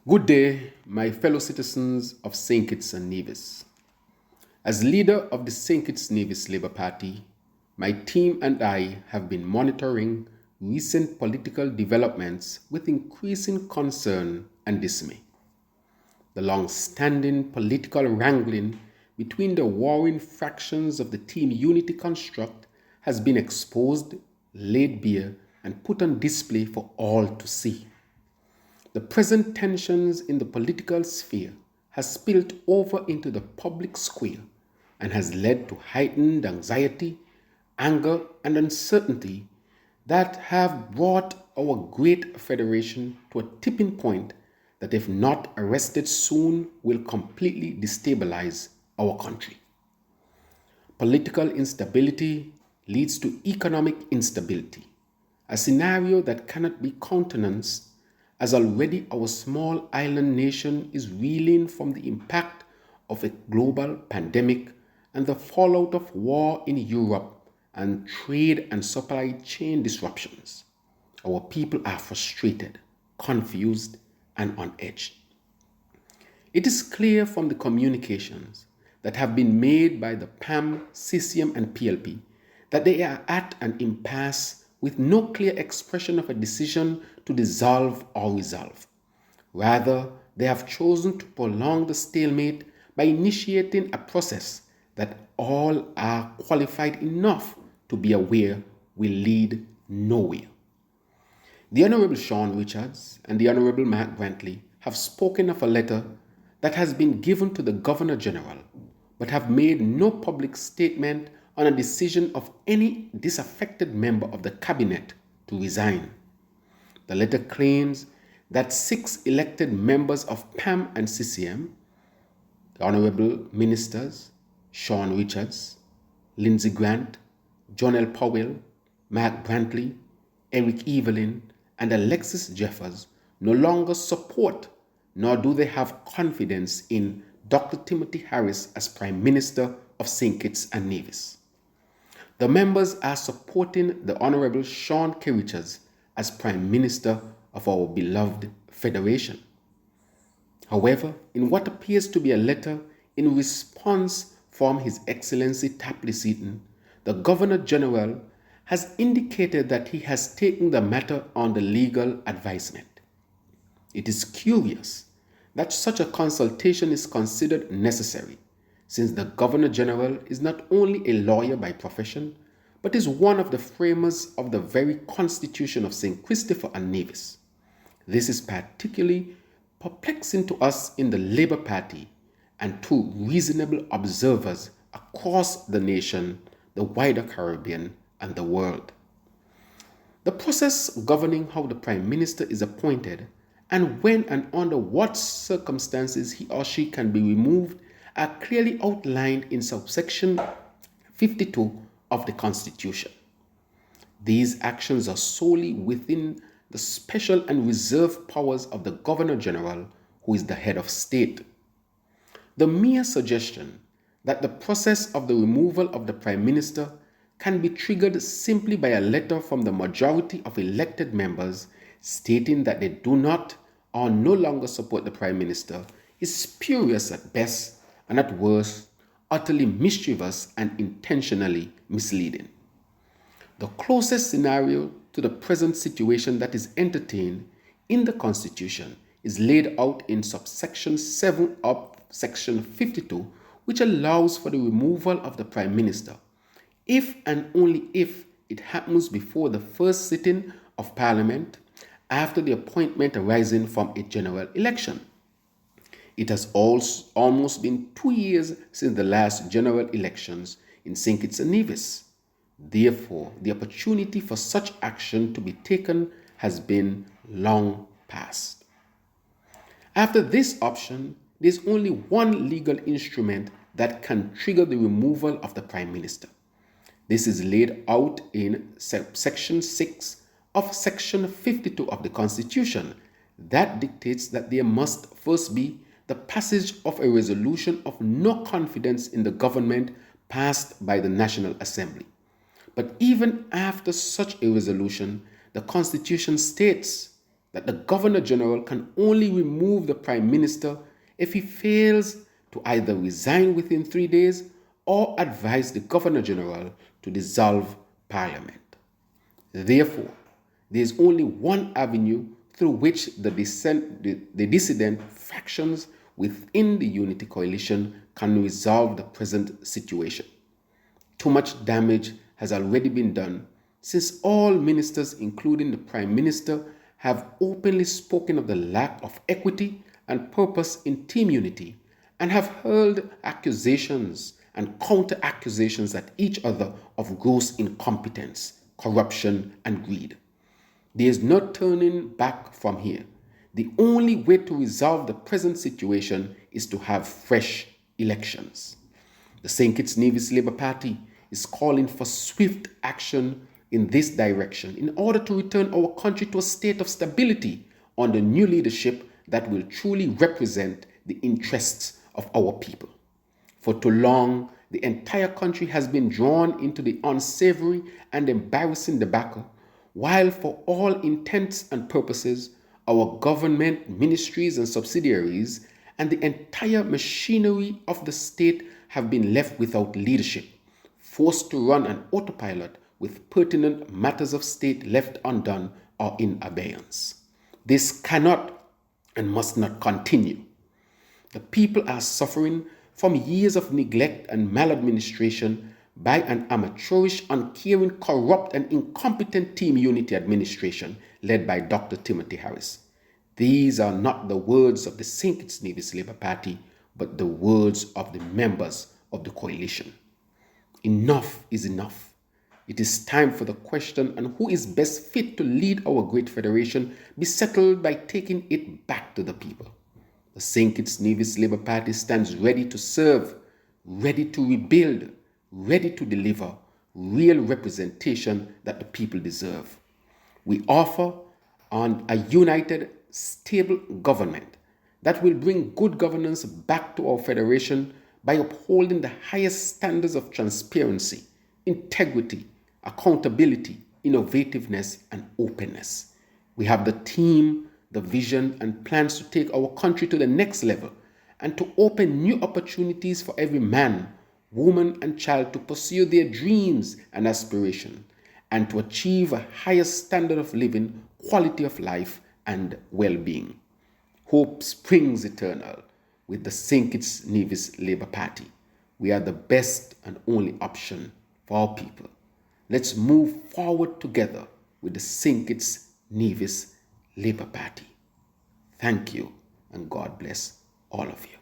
Good day, my fellow citizens of St. Kitts and Nevis. As leader of the St. Kitts Nevis Labour Party, my team and I have been monitoring recent political developments with increasing concern and dismay. The long-standing political wrangling between the warring fractions of the Team Unity construct has been exposed, laid bare, and put on display for all to see. The present tensions in the political sphere has spilled over into the public square and has led to heightened anxiety, anger, and uncertainty that have brought our great federation to a tipping point that, if not arrested soon, will completely destabilize our country. Political instability leads to economic instability, a scenario that cannot be countenanced as already our small island nation is reeling from the impact of a global pandemic and the fallout of war in Europe and trade and supply chain disruptions. Our people are frustrated, confused, and on edge. It is clear from the communications that have been made by the PAM, CCM, and PLP that they are at an impasse with no clear expression of a decision to dissolve or resolve. Rather, they have chosen to prolong the stalemate by initiating a process that all are qualified enough to be aware will lead nowhere. The Honorable Sean Richards and the Honorable Mark Brantley have spoken of a letter that has been given to the Governor General, but have made no public statement on a decision of any disaffected member of the cabinet to resign. The letter claims that 6 elected members of PAM and CCM, the Honorable Ministers Sean Richards, Lindsey Grant, John L. Powell, Mark Brantley, Eric Evelyn, and Alexis Jeffers, no longer support nor do they have confidence in Dr. Timothy Harris as Prime Minister of St. Kitts and Nevis. The members are supporting the Honorable Sean K. Richards as Prime Minister of our beloved Federation. However, in what appears to be a letter in response from His Excellency Tapley Seaton, the Governor General has indicated that he has taken the matter under legal advisement. It is curious that such a consultation is considered necessary, since the Governor General is not only a lawyer by profession, but is one of the framers of the very Constitution of St. Christopher and Nevis. This is particularly perplexing to us in the Labour Party and to reasonable observers across the nation, the wider Caribbean, and the world. The process governing how the Prime Minister is appointed and when and under what circumstances he or she can be removed are clearly outlined in subsection 52 of the Constitution. These actions are solely within the special and reserved powers of the Governor General, who is the head of state. The mere suggestion that the process of the removal of the Prime Minister can be triggered simply by a letter from the majority of elected members stating that they do not or no longer support the Prime Minister is spurious at best and at worst utterly mischievous and intentionally misleading. The closest scenario to the present situation that is entertained in the Constitution is laid out in subsection 7 of section 52, which allows for the removal of the Prime Minister if and only if it happens before the first sitting of Parliament after the appointment arising from a general election. It has also almost been 2 years since the last general elections in St. Kitts and Nevis. Therefore, the opportunity for such action to be taken has been long past. After this option, there is only one legal instrument that can trigger the removal of the Prime Minister. This is laid out in section 6 of section 52 of the Constitution that dictates that there must first be the passage of a resolution of no confidence in the government passed by the National Assembly. But even after such a resolution, the Constitution states that the Governor General can only remove the Prime Minister if he fails to either resign within 3 days or advise the Governor General to dissolve Parliament. Therefore, there is only one avenue through which the dissident factions within the Unity Coalition can resolve the present situation. Too much damage has already been done since all ministers, including the Prime Minister, have openly spoken of the lack of equity and purpose in Team Unity and have hurled accusations and counter-accusations at each other of gross incompetence, corruption, and greed. There is no turning back from here. The only way to resolve the present situation is to have fresh elections. The St. Kitts Nevis Labour Party is calling for swift action in this direction in order to return our country to a state of stability under new leadership that will truly represent the interests of our people. For too long, the entire country has been drawn into the unsavory and embarrassing debacle, while for all intents and purposes, our government, ministries and subsidiaries and the entire machinery of the state have been left without leadership, forced to run an autopilot with pertinent matters of state left undone or in abeyance. This cannot and must not continue. The people are suffering from years of neglect and maladministration by an amateurish, uncaring, corrupt and incompetent Team Unity administration led by Dr. Timothy Harris. These are not the words of the St. Kitts Nevis Labour Party, but the words of the members of the coalition. Enough is enough. It is time for the question on who is best fit to lead our great federation be settled by taking it back to the people. The St. Kitts Nevis Labour Party stands ready to serve, ready to rebuild, ready to deliver real representation that the people deserve. We offer on a united, stable government that will bring good governance back to our federation by upholding the highest standards of transparency, integrity, accountability, innovativeness, and openness. We have the team, the vision, and plans to take our country to the next level and to open new opportunities for every man, woman, and child to pursue their dreams and aspirations and to achieve a higher standard of living, quality of life, and well-being. Hope springs eternal with the St. Kitts Nevis Labour Party. We are the best and only option for our people. Let's move forward together with the St. Kitts Nevis Labour Party. Thank you, and God bless all of you.